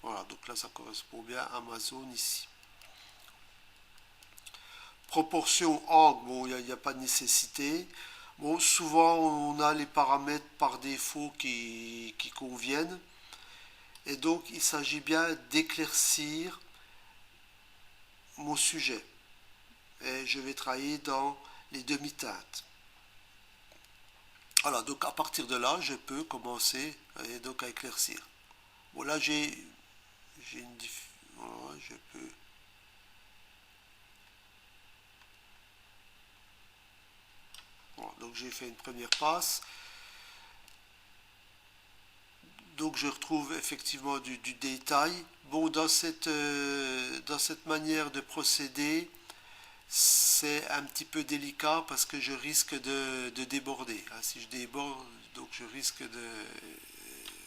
Voilà, donc là, ça correspond bien à ma zone ici. Proportion angle, bon, il n'y a pas de nécessité. Bon, souvent, on a les paramètres par défaut qui conviennent. Et donc, il s'agit bien d'éclaircir mon sujet. Et je vais travailler dans les demi-teintes. Voilà, donc à partir de là, je peux commencer donc à éclaircir. Bon, là, j'ai une voilà, je peux. Voilà, donc j'ai fait une première passe. Donc je retrouve effectivement du détail. Bon, dans cette manière de procéder, c'est un petit peu délicat parce que je risque de déborder. Si je déborde, donc je risque de...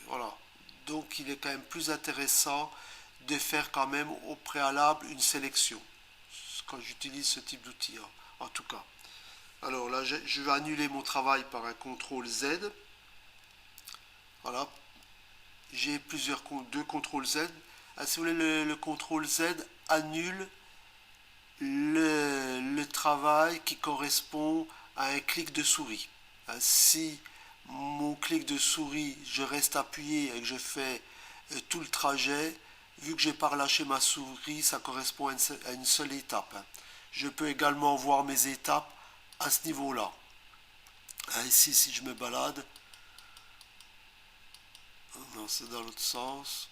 Voilà. Donc il est quand même plus intéressant de faire quand même au préalable une sélection quand j'utilise ce type d'outil, en tout cas. Alors là, je vais annuler mon travail par un CTRL Z. Voilà, j'ai deux CTRL Z. Si vous voulez, le CTRL Z annule le travail qui correspond à un clic de souris. Si mon clic de souris, je reste appuyé et que je fais tout le trajet, vu que j'ai pas relâché ma souris, ça correspond à une seule étape. Je peux également voir mes étapes à ce niveau-là. Ici, si je me balade, non, c'est dans l'autre sens.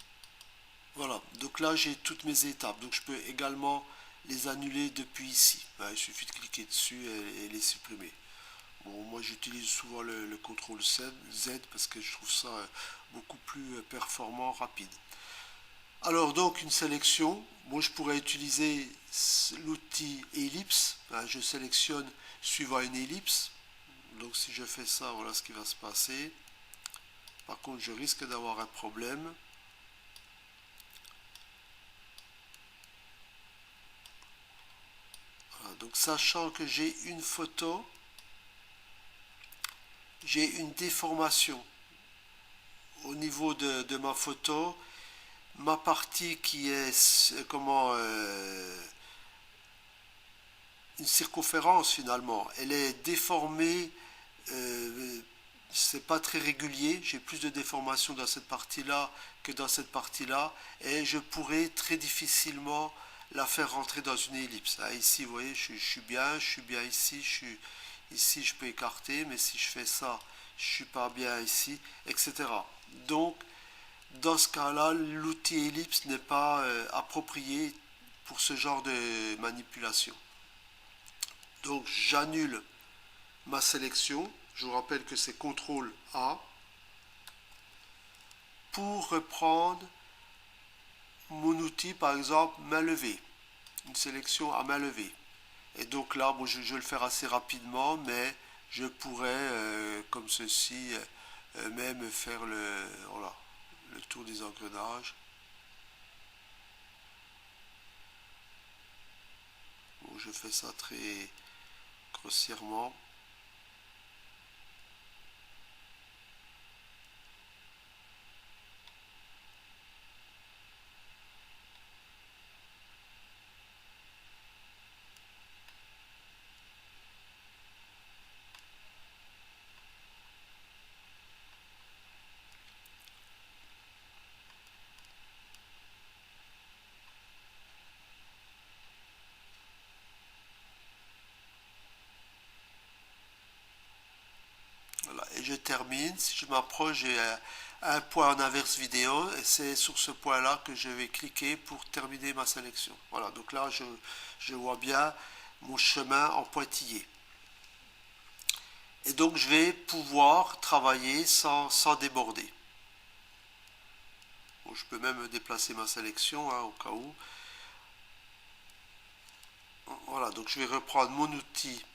Voilà, donc là j'ai toutes mes étapes, donc je peux également les annuler depuis ici. Il suffit de cliquer dessus et les supprimer. Bon, moi j'utilise souvent le CTRL Z parce que je trouve ça beaucoup plus performant, rapide. Alors donc une sélection, moi je pourrais utiliser l'outil ellipse. Je sélectionne suivant une ellipse. Donc si je fais ça, voilà ce qui va se passer. Par contre, je risque d'avoir un problème. Voilà, donc sachant que j'ai une photo, j'ai une déformation au niveau de ma photo. Ma partie qui est une circonférence finalement, elle est déformée. C'est pas très régulier. J'ai plus de déformation dans cette partie-là que dans cette partie-là, et je pourrais très difficilement la faire rentrer dans une ellipse. Ici, vous voyez, je suis bien ici, ici, je peux écarter, mais si je fais ça, je suis pas bien ici, etc. Donc, dans ce cas-là, l'outil ellipse n'est pas approprié pour ce genre de manipulation. Donc, j'annule ma sélection. Je vous rappelle que c'est CTRL A pour reprendre mon outil, par exemple, main levée. Une sélection à main levée. Et donc là, bon, je vais le faire assez rapidement, mais je pourrais, comme ceci, même faire le... Voilà. le tour des engrenages. Bon, je fais ça très grossièrement. Voilà, et je termine. Si je m'approche, j'ai un point en inverse vidéo et c'est sur ce point-là que je vais cliquer pour terminer ma sélection. Voilà, donc là, je vois bien mon chemin en pointillé. Et donc, je vais pouvoir travailler sans déborder. Bon, je peux même déplacer ma sélection hein, au cas où. Voilà, donc je vais reprendre mon outil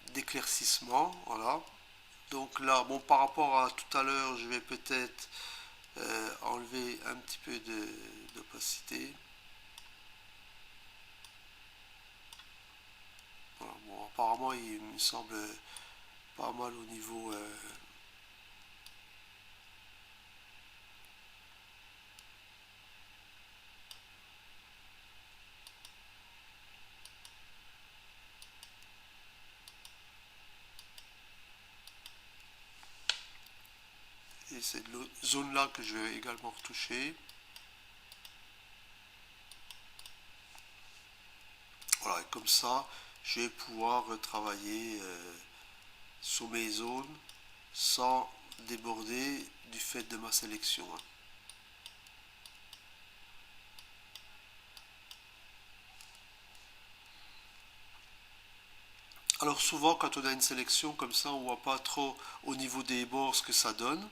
d'éclaircissement. Voilà. Donc là, bon, par rapport à tout à l'heure, je vais peut-être enlever un petit peu d'opacité. Voilà, bon, apparemment, il me semble pas mal au niveau. Et c'est de zone là que je vais également retoucher. Voilà, et comme ça, je vais pouvoir travailler sur mes zones sans déborder du fait de ma sélection. Hein. Alors souvent quand on a une sélection comme ça, on voit pas trop au niveau des bords ce que ça donne.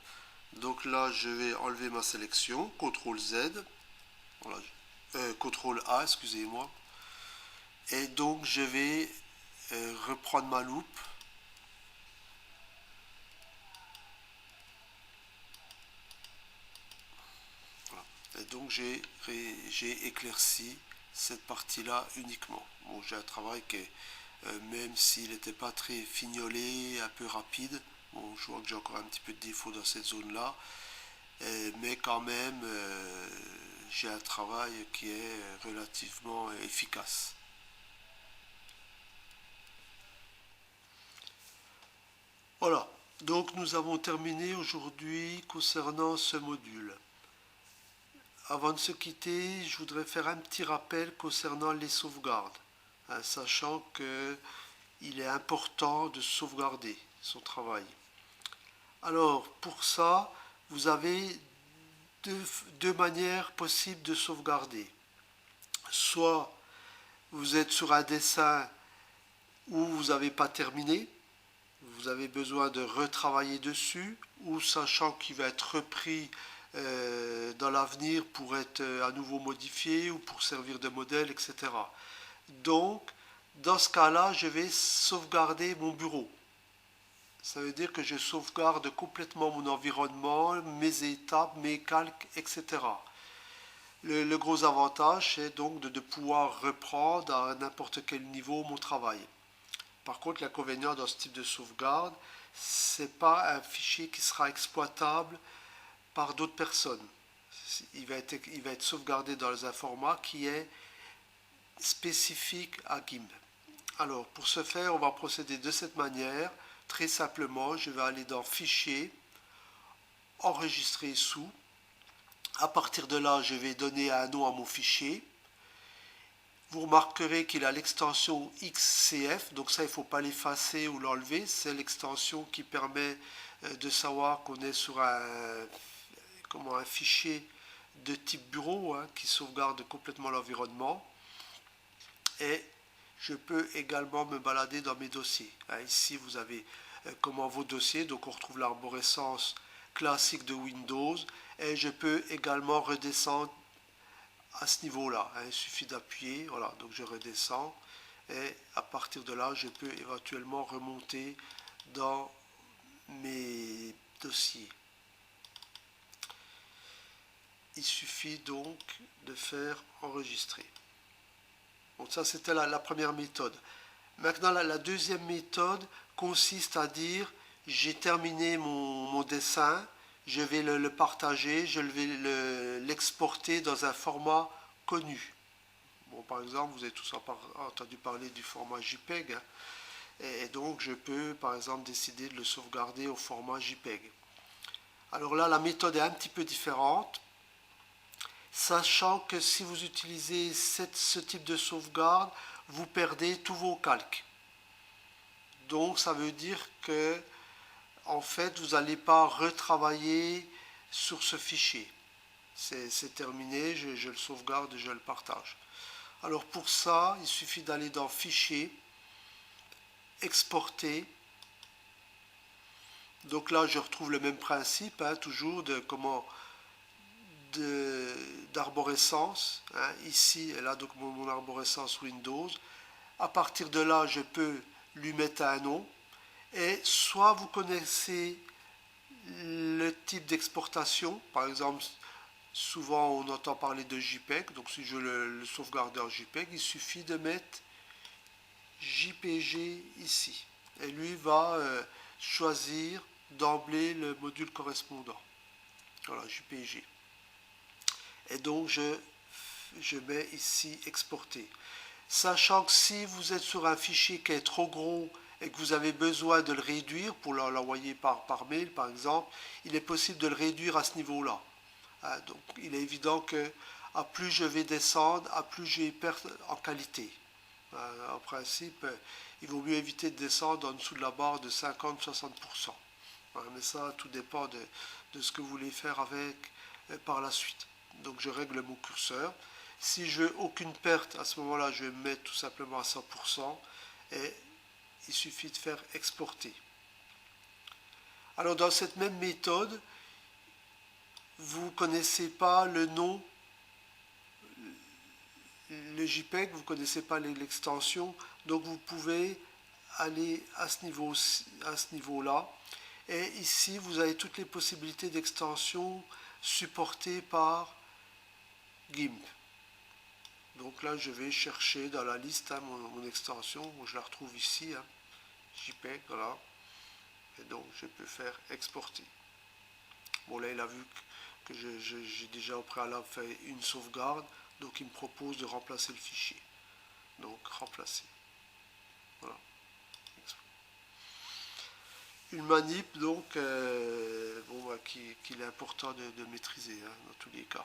Donc là, je vais enlever ma sélection, CTRL Z, voilà, CTRL A, excusez-moi. Et donc je vais reprendre ma loupe. Voilà. Et donc j'ai éclairci cette partie-là uniquement. Bon, j'ai un travail qui est, même s'il n'était pas très fignolé, un peu rapide, bon, je vois que j'ai encore un petit peu de défaut dans cette zone-là, mais quand même, j'ai un travail qui est relativement efficace. Voilà, donc nous avons terminé aujourd'hui concernant ce module. Avant de se quitter, je voudrais faire un petit rappel concernant les sauvegardes, hein, sachant qu'il est important de sauvegarder son travail. Alors, pour ça, vous avez deux manières possibles de sauvegarder. Soit vous êtes sur un dessin où vous n'avez pas terminé, vous avez besoin de retravailler dessus, ou sachant qu'il va être repris dans l'avenir pour être à nouveau modifié ou pour servir de modèle, etc. Donc, dans ce cas-là, je vais sauvegarder mon bureau. Ça veut dire que je sauvegarde complètement mon environnement, mes étapes, mes calques, etc. Le gros avantage, c'est donc de pouvoir reprendre à n'importe quel niveau mon travail. Par contre, l'inconvénient dans ce type de sauvegarde, ce n'est pas un fichier qui sera exploitable par d'autres personnes. Il va être sauvegardé dans un format qui est spécifique à GIMP. Alors, pour ce faire, on va procéder de cette manière. Très simplement, je vais aller dans Fichier, Enregistrer sous. À partir de là, je vais donner un nom à mon fichier. Vous remarquerez qu'il a l'extension XCF, donc ça il ne faut pas l'effacer ou l'enlever, c'est l'extension qui permet de savoir qu'on est sur un fichier de type bureau hein, qui sauvegarde complètement l'environnement. Et je peux également me balader dans mes dossiers. Hein, ici vous avez vos dossiers, donc on retrouve l'arborescence classique de Windows et je peux également redescendre à ce niveau-là. Hein, il suffit d'appuyer, voilà, donc je redescends et à partir de là, je peux éventuellement remonter dans mes dossiers. il suffit donc de faire enregistrer. Donc ça c'était la première méthode. Maintenant la deuxième méthode consiste à dire j'ai terminé mon dessin, je vais le partager, je vais l'exporter dans un format connu. Bon, par exemple, vous avez tous entendu parler du format JPEG, hein, et donc je peux par exemple décider de le sauvegarder au format JPEG. Alors là, la méthode est un petit peu différente, sachant que si vous utilisez ce type de sauvegarde, vous perdez tous vos calques. Donc ça veut dire que en fait vous n'allez pas retravailler sur ce fichier. C'est terminé, je le sauvegarde et je le partage. Alors pour ça, il suffit d'aller dans Fichier, Exporter. Donc là, je retrouve le même principe, hein, toujours de comment d'arborescence. Hein, ici et là, donc mon arborescence Windows. À partir de là, je peux lui mettre un nom. Et soit vous connaissez le type d'exportation, par exemple, souvent on entend parler de JPEG, donc si je le sauvegarde en JPEG, il suffit de mettre JPG ici. Et lui va choisir d'emblée le module correspondant. Voilà, JPG. Et donc je mets ici exporter. Sachant que si vous êtes sur un fichier qui est trop gros et que vous avez besoin de le réduire pour l'envoyer par mail par exemple, il est possible de le réduire à ce niveau-là. Hein, donc il est évident que à plus je vais descendre, à plus je vais perdre en qualité. En principe, il vaut mieux éviter de descendre en dessous de la barre de 50-60%. Mais ça, tout dépend de ce que vous voulez faire avec par la suite. Donc je règle mon curseur. Si je veux aucune perte, à ce moment-là, je vais me mettre tout simplement à 100% et il suffit de faire exporter. Alors dans cette même méthode, vous ne connaissez pas le nom, le JPEG, vous ne connaissez pas l'extension, donc vous pouvez aller à ce niveau-là. Et ici, vous avez toutes les possibilités d'extension supportées par GIMP. Donc là, je vais chercher dans la liste hein, mon extension, je la retrouve ici, hein, JPEG, voilà. Et donc, je peux faire exporter. Bon, là, il a vu que j'ai déjà au préalable fait une sauvegarde, donc il me propose de remplacer le fichier. Donc, remplacer. Voilà. Une manip, donc, bon, qu'il est important de maîtriser, hein, dans tous les cas.